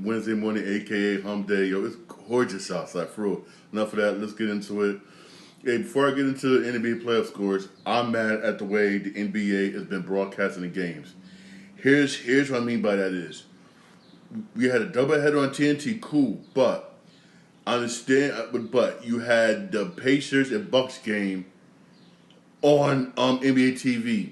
Wednesday morning, aka Hump Day. Yo, it's gorgeous outside, for real. Enough of that. Let's get into it. Hey, before I get into the NBA playoff scores, I'm mad at the way the NBA has been broadcasting the games. Here's what I mean by that is, we had a doubleheader on TNT, cool, but I understand. But you had the Pacers and Bucks game on NBA TV.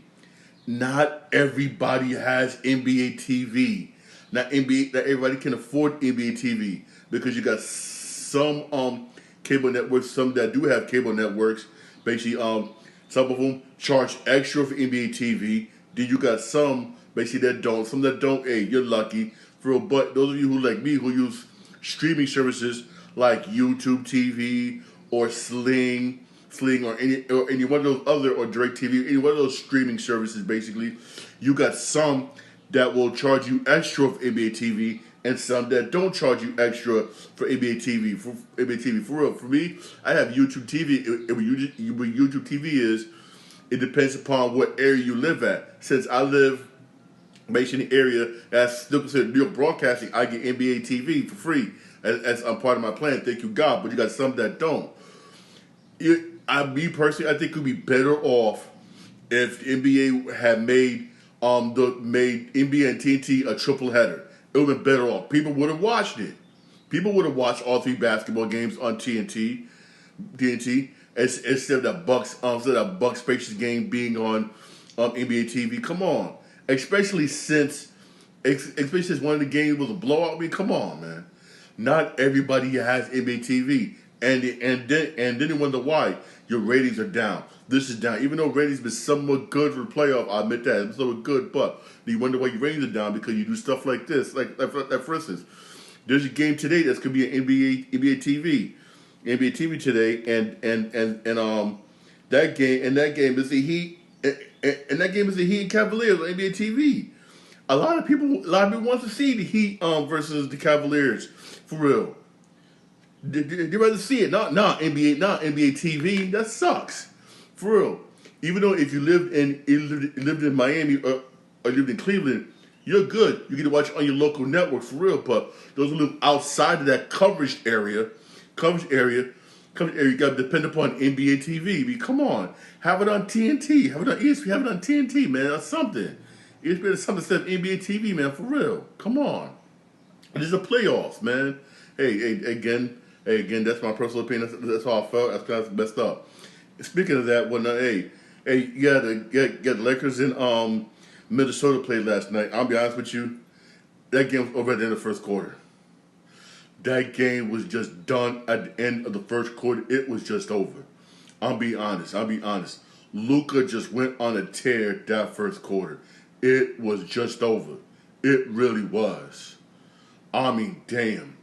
Not everybody has NBA TV. Not everybody can afford NBA TV because you got some cable networks, some that do have cable networks. Basically, some of them charge extra for NBA TV. Then you got some basically that don't. Some that don't. Hey, you're lucky for real. But those of you who like me who use streaming services like YouTube TV or Sling or any one of those other or DirecTV, any one of those streaming services, basically, you got some that will charge you extra for NBA TV and some that don't charge you extra for NBA TV. For NBA TV, for real, for me, I have YouTube TV. What YouTube TV is, it depends upon what area you live at. Since I live basically in the area that's still considered New York broadcasting, I get NBA TV for free as I'm part of my plan. Thank you, God. But you got some that don't. Me personally, I think it would be better off if the NBA had made NBA and TNT a triple header. It would have been better off. People would have watched it. People would have watched all three basketball games on TNT, instead of that Bucks Pacers game being on NBA TV. Come on, especially since one of the games was a blowout. I mean, come on, man. Not everybody has NBA TV. And then you wonder why your ratings are down. This is down. Even though ratings been somewhat good for the playoff, I admit that. It's somewhat good, but you wonder why your ratings are down because you do stuff like this. Like for instance, there's a game today that's gonna be an NBA TV today, and that game is the Heat, and that game is the Heat and Cavaliers on NBA TV. A lot of people want to see the Heat versus the Cavaliers for real. They rather see it, not NBA TV. That sucks, for real. Even though if you lived in Miami or lived in Cleveland, you're good. You get to watch it on your local network for real. But those who live outside of that coverage area, you got to depend upon NBA TV. I mean, come on, have it on TNT, have it on ESPN, have it on TNT, man. That's something. ESPN is something instead of NBA TV, man. For real, come on. This is the playoffs, man. Hey, again, that's my personal opinion. That's how I felt. That's kind of messed up. Speaking of that, you got the Lakers in Minnesota played last night. I'll be honest with you, that game was over at the end of the first quarter. That game was just done at the end of the first quarter. It was just over. I'll be honest. Luka just went on a tear that first quarter. It was just over. It really was. I mean, damn.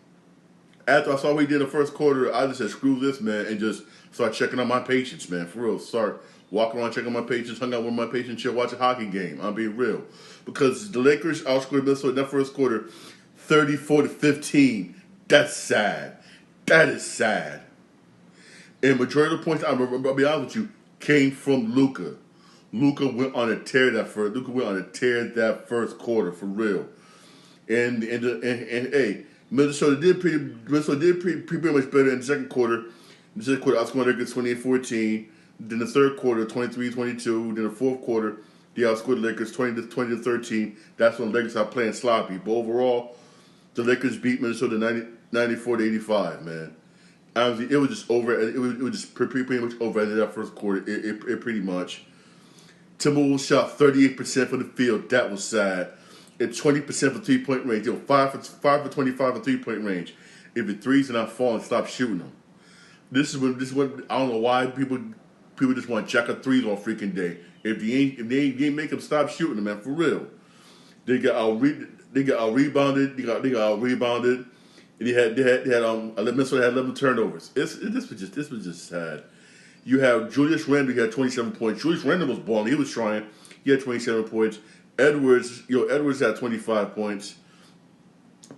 After I saw what he did in the first quarter, I just said, screw this, man, and just start checking on my patients, man, for real. Start walking around checking on my patients, hung out with my patients, chill, watch a hockey game. I'm being real. Because the Lakers outscored Minnesota in that first quarter 34-15. That's sad. That is sad. And majority of the points, I'll be honest with you, came from Luka. Luka went on a tear that first quarter, for real. And hey, Minnesota did pretty much better in the second quarter. In the second quarter, outscored Lakers 28-14. Then the third quarter, 23-22. Then the fourth quarter, they outscored the Lakers 20-13. That's when the Lakers started playing sloppy. But overall, the Lakers beat Minnesota 94-85, man. Honestly, it was just over. It was just pretty much over at that first quarter. It pretty much. Timberwolves shot 38% from the field. That was sad. And 20% for 3-point range. 5 for 25 for 3-point range. If your threes are not falling, stop shooting them. This is when I don't know why people just want to jack up threes on freaking day. If they ain't make them, stop shooting them, man. For real. They got out rebounded. They got out rebounded. Minnesota had 11 turnovers. This was just sad. You have Julius Randle. He had 27 points. Julius Randle was balling. He was trying. He had 27 points. Edwards had 25 points.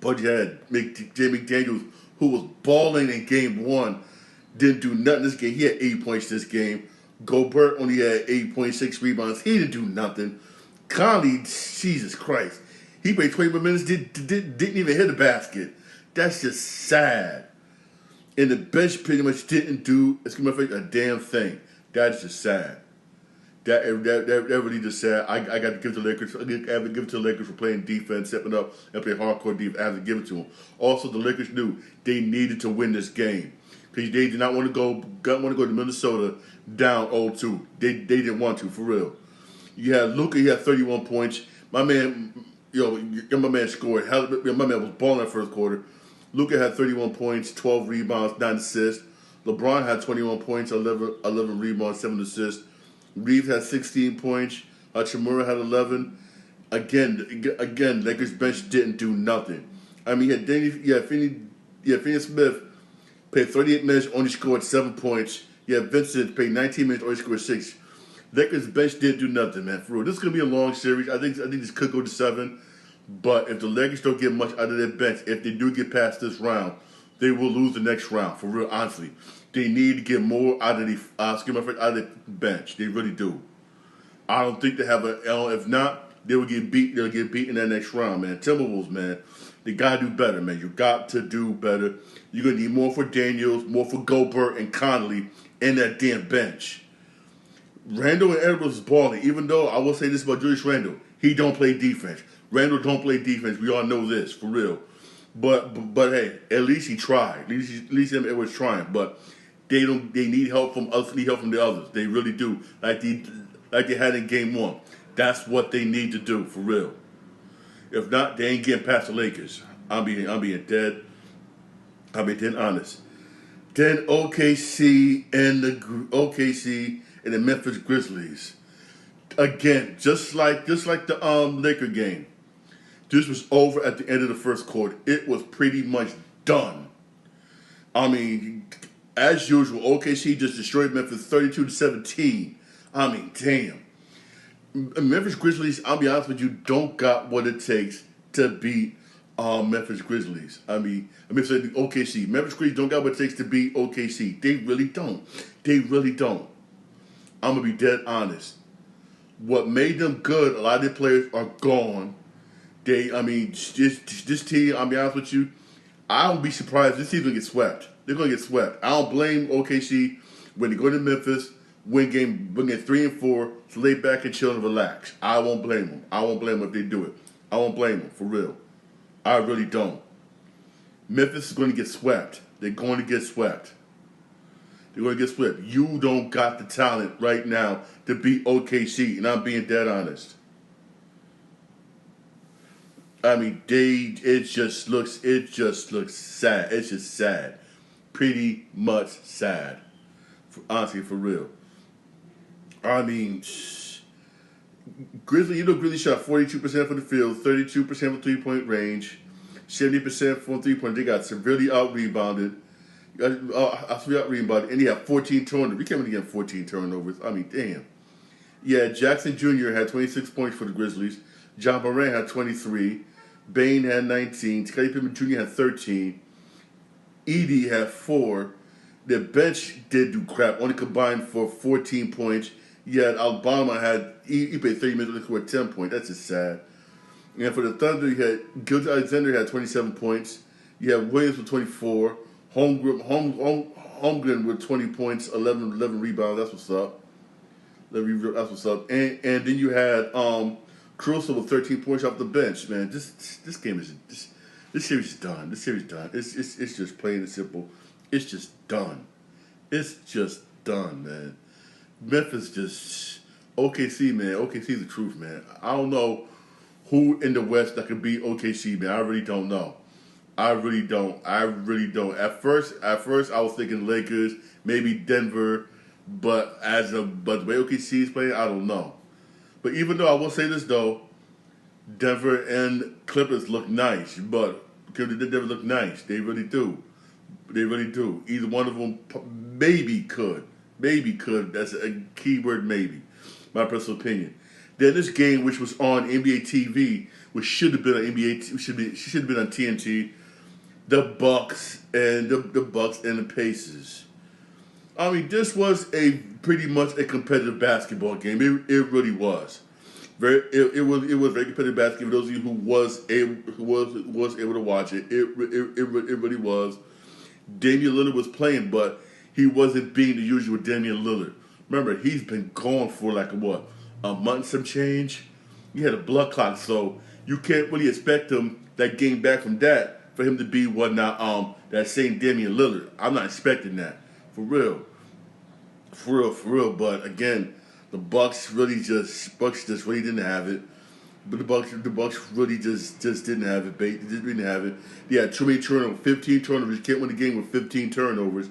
But you had Jay McDaniels, who was balling in game one, didn't do nothing this game. He had 8 points this game. Gobert only had 8.6 rebounds. He didn't do nothing. Conley, Jesus Christ, He played 20 more minutes, didn't even hit a basket. That's just sad. And the bench pretty much didn't do, a damn thing. That's just sad. That really just sad. I got to give it to the Lakers. I have to give it to the Lakers for playing defense, stepping up and playing hardcore defense. I have to give it to them. Also, the Lakers knew they needed to win this game because they did not want to go to Minnesota down 0-2. They didn't want to, for real. You had Luka. He had 31 points. My man, my man scored. My man was balling that first quarter. Luka had 31 points, 12 rebounds, 9 assists. LeBron had 21 points, 11 rebounds, 7 assists. Reeves had 16 points. Hachimura had 11. Again, Lakers bench didn't do nothing. I mean, Finney Smith played 38 minutes, only scored 7 points. Vincent played 19 minutes, only scored 6. Lakers bench didn't do nothing, man. For real, this is gonna be a long series. I think this could go to 7. But if the Lakers don't get much out of their bench, if they do get past this round, they will lose the next round. For real, honestly, they need to get more out of the bench. They really do. I don't think they have if not, they will get beat. They'll get beat in that next round, man. Timberwolves, man, they gotta do better, man. You got to do better. You're gonna need more for Daniels, more for Gobert and Conley in that damn bench. Randall and Edwards is balling. Even though I will say this about Julius Randle, he don't play defense. Randall don't play defense. We all know this, for real. But hey, at least he tried. At least him Edwards trying. But they need help from us. Need help from the others. They really do. Like they had in Game 1. That's what they need to do, for real. If not, they ain't getting past the Lakers. I'm being dead honest. Then OKC and the Memphis Grizzlies. Again, just like the Laker game. This was over at the end of the first quarter. It was pretty much done. I mean, as usual, OKC just destroyed Memphis 32-17. I mean, damn. Memphis Grizzlies, I'll be honest with you, don't got what it takes to beat Memphis Grizzlies. OKC. Memphis Grizzlies don't got what it takes to beat OKC. They really don't. I'm going to be dead honest. What made them good, a lot of their players are gone. This team, I'll be honest with you, I don't be surprised if this team's going to get swept. They're going to get swept. I don't blame OKC when they go to Memphis, win 3 and 4, to lay back and chill and relax. I won't blame them. I won't blame them if they do it. I won't blame them, for real. I really don't. Memphis is going to get swept. They're going to get swept. You don't got the talent right now to beat OKC, and I'm being dead honest. I mean, it just looks sad. It's just sad. Pretty much sad. Honestly, for real. I mean, Grizzly shot 42% from the field, 32% from 3-point range, 70% from 3-point. They got severely out-rebounded. And he had 14 turnovers. We can't really get 14 turnovers. I mean, damn. Yeah, Jackson Jr. had 26 points for the Grizzlies. John Moran had 23. Bane had 19. Scottie Pippen Jr. had 13. Edey had 4. The bench did do crap. Only combined for 14 points. Yet Alabama he played 30 minutes and scored 10 points. That's just sad. And for the Thunder, you had Gilgeous Alexander had 27 points. You had Williams with 24. Holmgren with 20 points, 11 rebounds. That's what's up. And then you had Caruso with 13 points off the bench. Man, this series is done. It's just plain and simple. It's just done. Man. Memphis just OKC, man. OKC's the truth, man. I don't know who in the West that could beat OKC, man. I really don't know. I really don't. At first I was thinking Lakers, maybe Denver, but the way OKC is playing, I don't know. But even though I will say this though, Denver and Clippers look nice, but Denver look nice. They really do. Either one of them maybe could. That's a key word, maybe. My personal opinion. Then this game, which was on NBA TV, which should have been on should have been on TNT. The Bucks and the Pacers. I mean, this was pretty much a competitive basketball game. It really was. It was very competitive basketball. For those of you who was able to watch it, it really was. Damian Lillard was playing, but he wasn't being the usual Damian Lillard. Remember, he's been gone for like a month and some change. He had a blood clot, so you can't really expect him that game back from that for him to be that same Damian Lillard. I'm not expecting that for real. For real. But again, the Bucks just really didn't have it. But the Bucks really just didn't have it. They just didn't have it. They had too many turnovers, 15 turnovers. You can't win the game with 15 turnovers.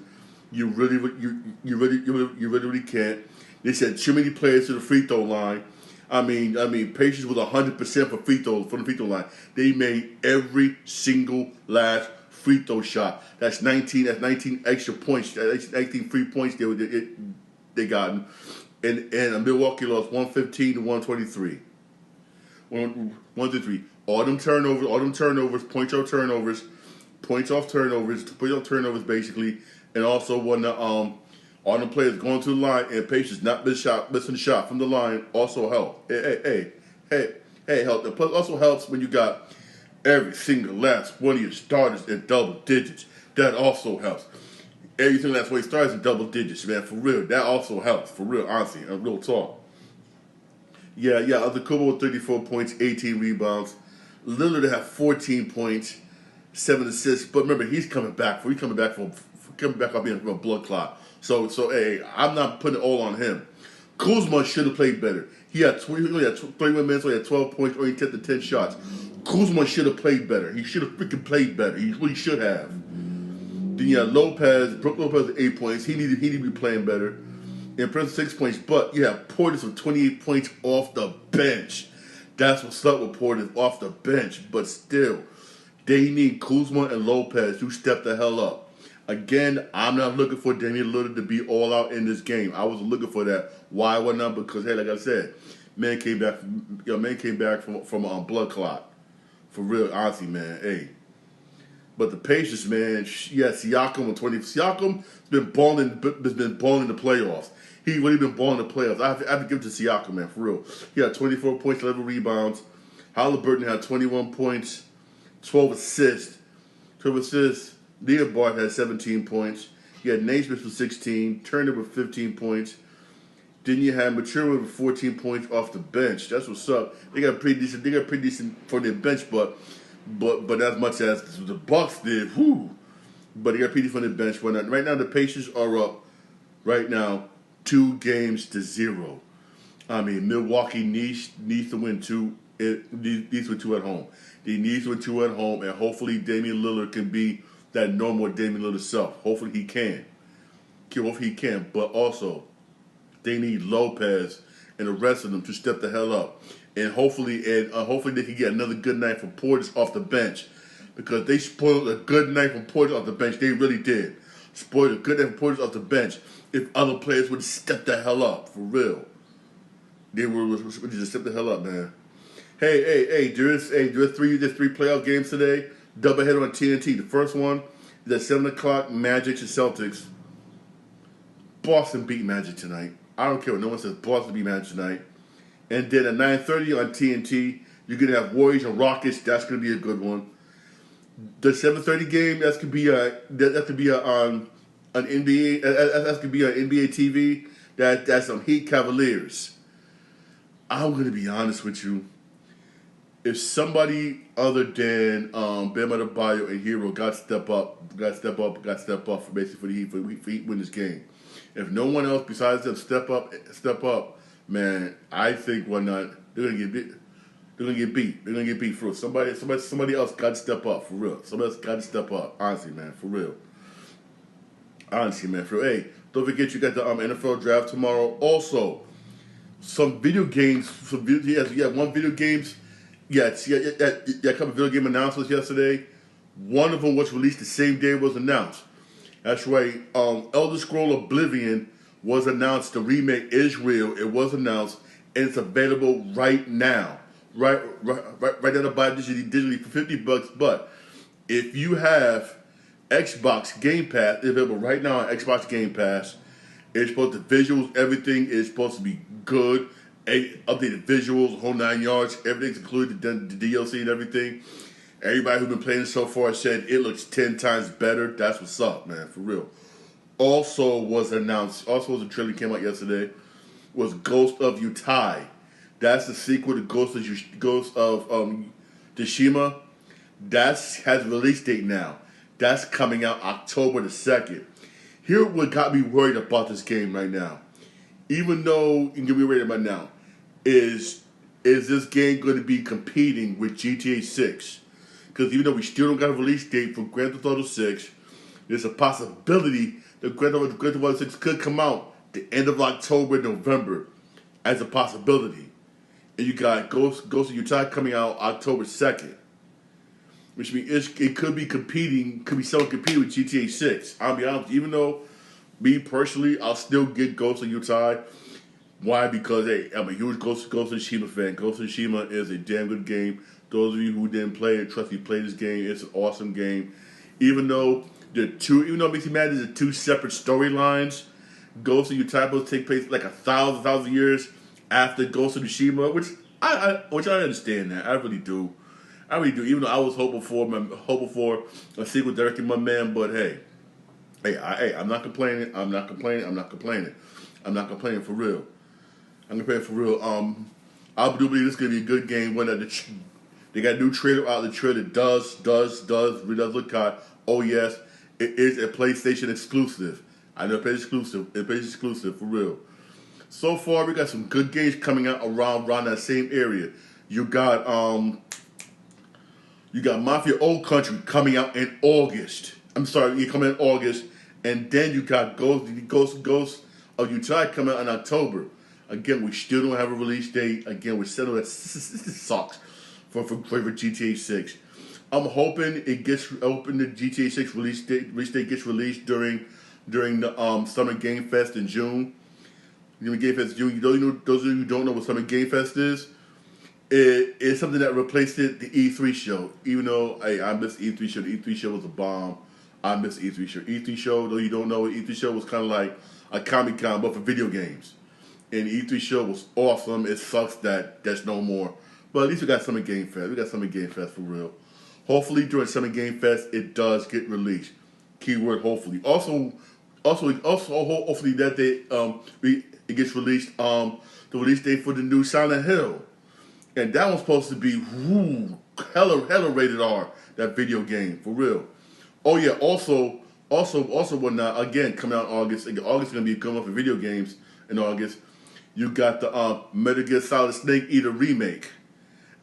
You really can't. They sent too many players to the free throw line. I mean, Pacers was 100% for free throws from the free throw line. They made every single last free throw shot. That's 19. That's 19 extra points. That's 19 free points they gotten. And Milwaukee lost 115 to 123. 1-3. All them turnovers, points off turnovers, basically, and also when all the players going to the line and Pacers not missing the shot from the line also help. Hey, help. It also helps when you got every single last one of your starters in double digits. That also helps. Every single last one of your starters in double digits, man, for real. That also helps, for real, honestly, real talk. Yeah, Antetokounmpo with 34 points, 18 rebounds. Lillard had 14 points, 7 assists. But remember, he's coming back off being from a blood clot. So hey, I'm not putting it all on him. Kuzma should have played better. He had 31 minutes, so he had 12 points, only 10 to 10 shots. Kuzma should have played better. He should have freaking played better. He really should have. Then you had Brook Lopez with 8 points. He needed to be playing better. In Prince 6 points, but you have Portis with 28 points off the bench. That's what's up with Portis off the bench. But still, they need Kuzma and Lopez to step the hell up. Again, I'm not looking for Damian Lillard to be all out in this game. I wasn't looking for that. Why? What not? Because hey, like I said, man came back from a blood clot. For real, honestly, man. Hey. But the Pacers, man, Siakam with 20. Siakam has been balling in the playoffs. He really been balling in the playoffs. I have to give it to Siakam, man, for real. He had 24 points, 11 rebounds. Halliburton had 21 points, 12 assists. Leah Bart had 17 points. You had Naismith with 16, Turner with 15 points. Then you had Mature with 14 points off the bench. That's what's up. They got pretty decent for their bench, but as much as the Bucks did, whoo. But they got pretty decent for their bench. But right now the Pacers are up. Right now, 2-0. I mean, Milwaukee needs to win two. Needs to win two at home. They need to win two at home, and hopefully Damian Lillard can be that normal Damian Lillard self. Hopefully he can. But also, they need Lopez and the rest of them to step the hell up, and hopefully they can get another good night from Portis off the bench, because they spoiled a good night from Portis off the bench. They really did. Spoiled a good night from Portis off the bench. If other players would step the hell up, for real, they would just step the hell up, man. Hey, there's three playoff games today. Doubleheader on TNT. The first one is at 7 o'clock, Magic and Celtics. Boston beat Magic tonight. I don't care what no one says. Boston beat Magic tonight. And then at 9:30 on TNT, you're going to have Warriors and Rockets. That's going to be a good one. The 7:30 game, that could be on NBA. That could be on NBA TV. That's on Heat Cavaliers. I'm going to be honest with you. If somebody other than Bam Adebayo and Hero got to step up for basically for the Heat win this game. If no one else besides them step up, man, I think they're gonna get beat. They're gonna get beat for real. Somebody else got to step up for real. Somebody else got to step up. Honestly, man, for real. Hey, don't forget you got the NFL draft tomorrow. Also, some video games. One video games. A couple of video game announcements yesterday. One of them was released the same day it was announced. That's right. Elder Scroll Oblivion was announced. The remake is real. It was announced, and it's available right now. Right now to buy digitally for $50. But if you have Xbox Game Pass, it's available right now on Xbox Game Pass. It's supposed to visuals, everything is supposed to be good. updated visuals, whole 9 yards. Everything's included, the DLC and everything. Everybody who's been playing it so far said it looks 10 times better. That's what's up, man, for real. Also was announced, also was a trailer that came out yesterday, was Ghost of Utai. That's the sequel to Ghost of Tsushima. That has a release date now. That's coming out October the 2nd. Here what got me worried about this game right now. Even though you can get me worried about now, is this game going to be competing with GTA 6? Because even though we still don't got a release date for Grand Theft Auto 6, there's a possibility that Grand Theft Auto 6 could come out the end of October, November, as a possibility. And you got Ghost of Utai coming out October 2nd. Which means it could be competing with GTA 6. I'll be honest, even though, me personally, I'll still get Ghost of Utai. Why? Because, hey, I'm a huge Ghost of Tsushima fan. Ghost of Tsushima is a damn good game. Those of you who didn't play it, trust me, play this game. It's an awesome game. Even though it makes me mad, there's two separate storylines. Ghost of Utai will take place like 1,000 years after Ghost of Tsushima, which I understand that. I really do. Even though I was hoping for a sequel directing my man, but hey, I'm not complaining. I'm not complaining for real. I do believe this is gonna be a good game. When they got a new trailer out, the trailer does look hot. Oh yes, it is a PlayStation exclusive. I know it's PlayStation exclusive for real. So far, we got some good games coming out around that same area. You got Mafia Old Country coming out in August. Coming in August. And then you got Ghost of Utai coming out in October. Again, we still don't have a release date. Again, we're settled. That sucks for GTA 6. I'm hoping it gets open. The GTA 6 release date gets released during the Summer Game Fest in June. Game Fest June. Those of you who don't know what Summer Game Fest is, it's something that replaced the E3 show. Even though I miss E3 show. The E3 show was a bomb. I miss E3 show. E3 show, though you don't know, E3 show was kind of like a Comic-Con, but for video games. And the E3 show was awesome. It sucks that there's no more. But at least we got Summer Game Fest. We got Summer Game Fest for real. Hopefully during Summer Game Fest, it does get released. Keyword hopefully. Also hopefully that it gets released. The release date for the new Silent Hill. And that one's supposed to be hella rated R, that video game, for real. Oh yeah, also whatnot, again, coming out in August. August is going to be a good month for video games in August. You got the Metal Gear Solid Snake Eater remake.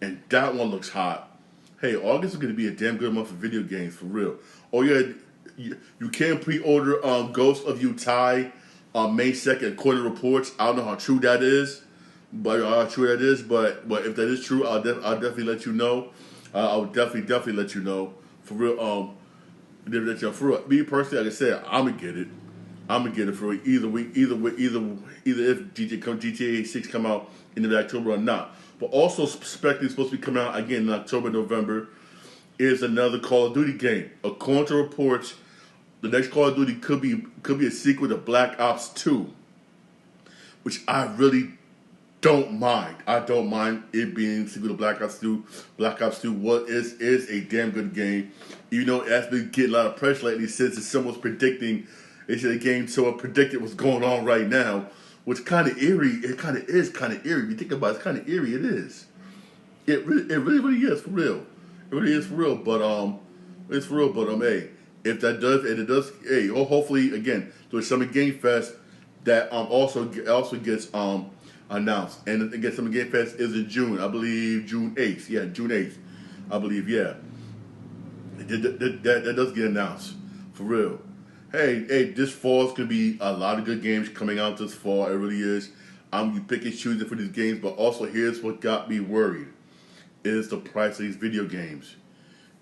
And that one looks hot. Hey, August is going to be a damn good month for video games, for real. Oh yeah, you can pre-order Ghost of Utai on May 2nd, according to reports. I don't know how true that is. But if that is true, I'll definitely let you know. I would definitely let you know, for real. For real. Me personally, like I said, I'm gonna get it for either if GTA 6 come out in October or not. But also expecting supposed to be coming out again in October, November, is another Call of Duty game. According to reports, the next Call of Duty could be a sequel to Black Ops 2, which I really don't mind. I don't mind it being a sequel to Black Ops 2. Black Ops 2 is a damn good game. Even though it has been getting a lot of press lately since someone's predicting the game predicted what's going on right now, which kind of eerie. It kind of is kind of eerie. If you think about it, it's kind of eerie. It is. It really is for real. It really is for real. But it's for real. But hey, if it does, hey, hopefully again, to a Summer Game Fest that also gets announced. And again, Summer Game Fest is in June. I believe June 8th. Yeah, June 8th. I believe, yeah. That does get announced. For real. Hey, this fall is going to be a lot of good games coming out this fall. It really is. I'm picking and choosing for these games, but also here's what got me worried. Is the price of these video games.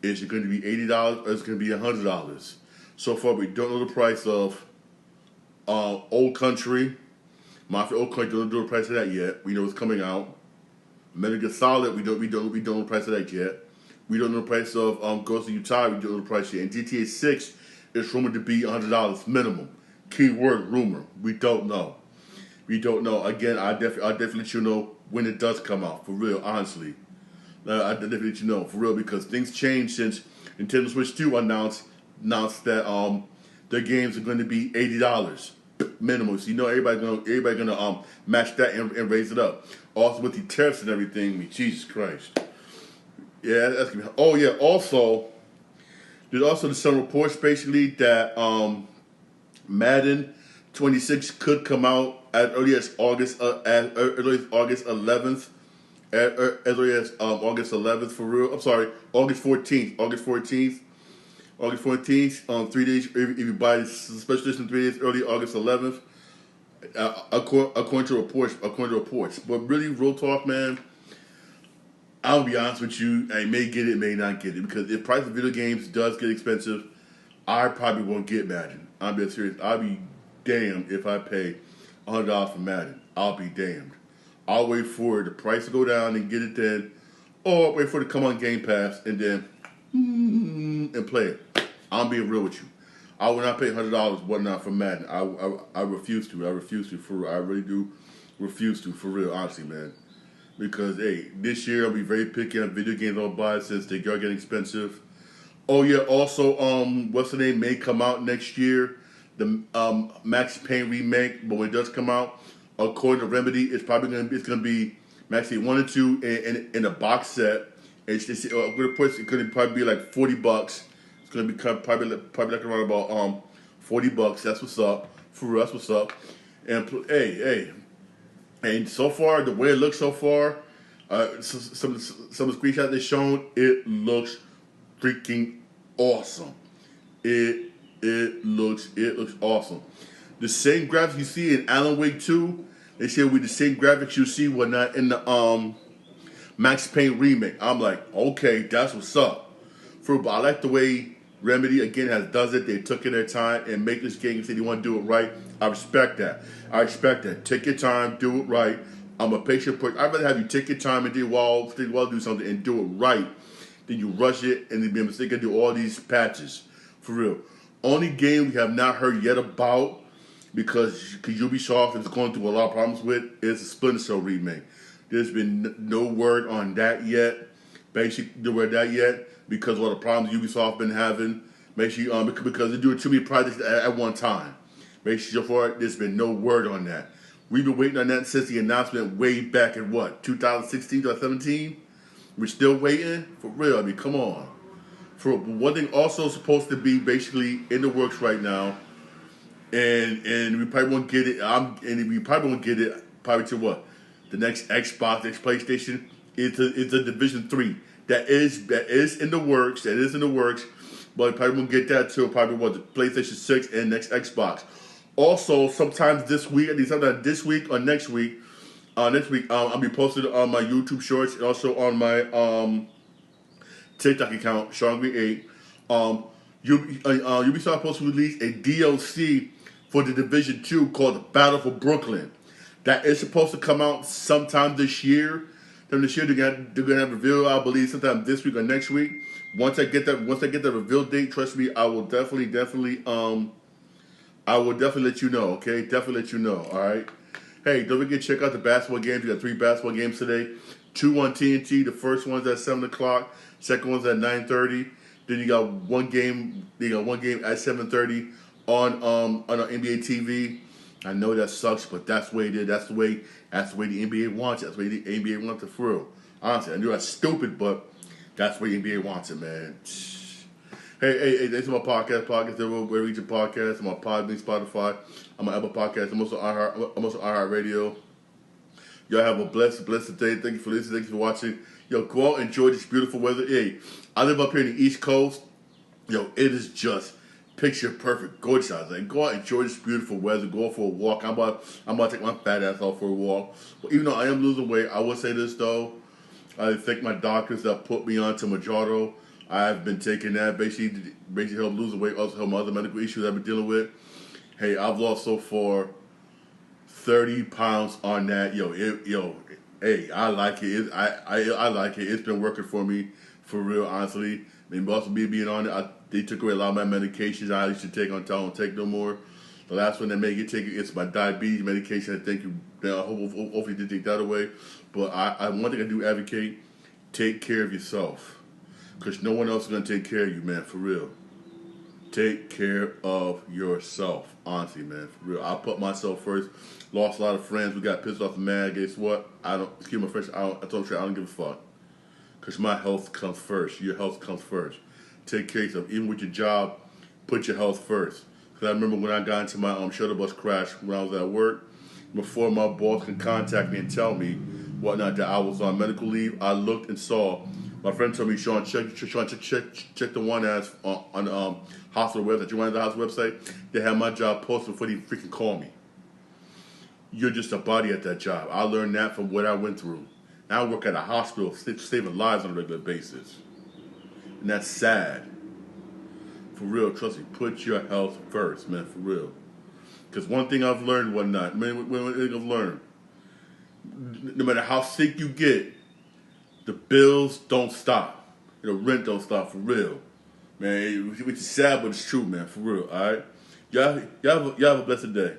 Is it going to be $80 or is it going to be $100? So far, we don't know the price of Old Country. Mafia Old Country, don't know the price of that yet. We know it's coming out. Metal Gear Solid, we don't know the price of that yet. We don't know the price of Ghost of Utai, we don't know the price yet. And GTA 6 is rumored to be $100 minimum. Keyword rumor. We don't know. We don't know. Again, I'll definitely let you know when it does come out. For real, honestly. I definitely let you know for real because things changed since Nintendo Switch 2 announced that their games are going to be $80 minimum. So you know everybody gonna match that and raise it up. Also with the tariffs and everything, I mean, Jesus Christ. Yeah, that's gonna be. Oh yeah. Also, there's also some reports basically that Madden 26 could come out as early as August 11th. As early as August 11th for real. I'm sorry, August 14th. August 14th. August 14th. 3 days. If you buy the special edition 3 days early, August 11th. According to reports. But really, real talk, man. I'll be honest with you. I may get it, may not get it because if price of video games does get expensive, I probably won't get Madden. I'm being serious. I'll be damned if I pay $100 for Madden. I'll be damned. I'll wait for the price to go down and get it then, or wait for it to come on Game Pass and then and play it. I'm being real with you. I will not pay $100 whatnot for Madden. I refuse to. I refuse to. For real. I really do refuse to. For real, honestly, man. Because hey, this year I'll be very picky on video games I'll buy since they are getting expensive. Oh yeah, also what's the name may come out next year, the Max Payne remake. But when it does come out, according to Remedy, it's gonna be Max Payne 1 and 2 in a box set. It's good price. It could probably be like $40. It's gonna be probably like around about $40. That's what's up. For real, that's what's up. And hey. And so far, the way it looks so far, some of the screenshots they've shown, it looks freaking awesome. It looks awesome. The same graphics you see in Alan Wake 2, they say with the same graphics you see when not in the Max Payne remake. I'm like, okay, that's what's up. But I like the way Remedy again does it. They took in their time and make this game and said you want to do it right. I respect that. Take your time, do it right. I'm a patient person. I'd rather have you take your time and do something and do it right than you rush it and then be a mistake and do all these patches. For real. Only game we have not heard yet about because Ubisoft is going through a lot of problems with is the Splinter Cell remake. There's been no word on that yet. Because of all the problems Ubisoft been having. Because they're doing too many projects at one time. There's been no word on that. We've been waiting on that since the announcement way back in 2016, 2017? We're still waiting? For real, I mean, come on. For one thing also supposed to be basically in the works right now, and we probably won't get it, probably to what? The next Xbox, next PlayStation, it's a Division 3. That is in the works, but probably won't get that till probably the PlayStation 6 and next Xbox. Also, sometime this week or next week, I'll be posted on my YouTube Shorts and also on my TikTok account, Sean Green 8. Ubisoft supposed to release a DLC for the Division 2 called the Battle for Brooklyn. That is supposed to come out sometime this year. Then this year they're gonna have a reveal, I believe, sometime this week or next week. Once I get the reveal date, trust me, I will definitely let you know. Okay, definitely let you know. All right. Hey, don't forget to check out the basketball games. We got 3 basketball games today. 2 on TNT. The first one's at 7:00. Second one's at 9:30. Then you got one game. At 7:30 on NBA TV. I know that sucks, but that's the way it is. That's the way the NBA wants it. That's the way the NBA wants it for real. Honestly, I knew that's stupid, but that's the way the NBA wants it, man. Hey, this is my podcast. Where reach your podcast. I'm on Podbean, Spotify. I'm on Apple Podcasts. I'm also on iHeartRadio. Y'all have a blessed day. Thank you for listening. Thank you for watching. Yo, go out and enjoy this beautiful weather. Hey, I live up here in the East Coast. Yo, it is just picture perfect, gorgeous out there. Go out and enjoy this beautiful weather. Go out for a walk. I'm about to take my fat ass out for a walk. But even though I am losing weight, I will say this though. I thank my doctors that put me on to Mounjaro. I've been taking that basically help lose the weight, also help my other medical issues I've been dealing with. Hey, I've lost so far 30 pounds on that. Hey, I like it. I like it. It's been working for me, for real, honestly. Maybe also me being on it, they took away a lot of my medications I used to take on time. I don't take no more. The last one that made you take it's my diabetes medication. I think you, hopefully you did take that away. But one thing I do advocate, take care of yourself. Because no one else is going to take care of you, man, for real. Take care of yourself, honestly, man, for real. I put myself first. Lost a lot of friends. We got pissed off and mad. Guess what? Excuse my French, I told you I don't give a fuck. Because my health comes first. Your health comes first. Take care of yourself. Even with your job, put your health first. Because I remember when I got into my shuttle bus crash when I was at work, before my boss could contact me and tell me whatnot that I was on medical leave, I looked and saw. My friend told me, Sean, check the one ads on the hospital website. You went to the hospital website, they had my job posted before they freaking call me. You're just a body at that job. I learned that from what I went through. Now I work at a hospital saving lives on a regular basis. And that's sad. For real, trust me, put your health first, man, for real. Because one thing I've learned, one thing I've learned, no matter how sick you get, the bills don't stop. The rent don't stop, for real. Man, which is sad, but it's true, man, for real, all right? Y'all have a blessed day.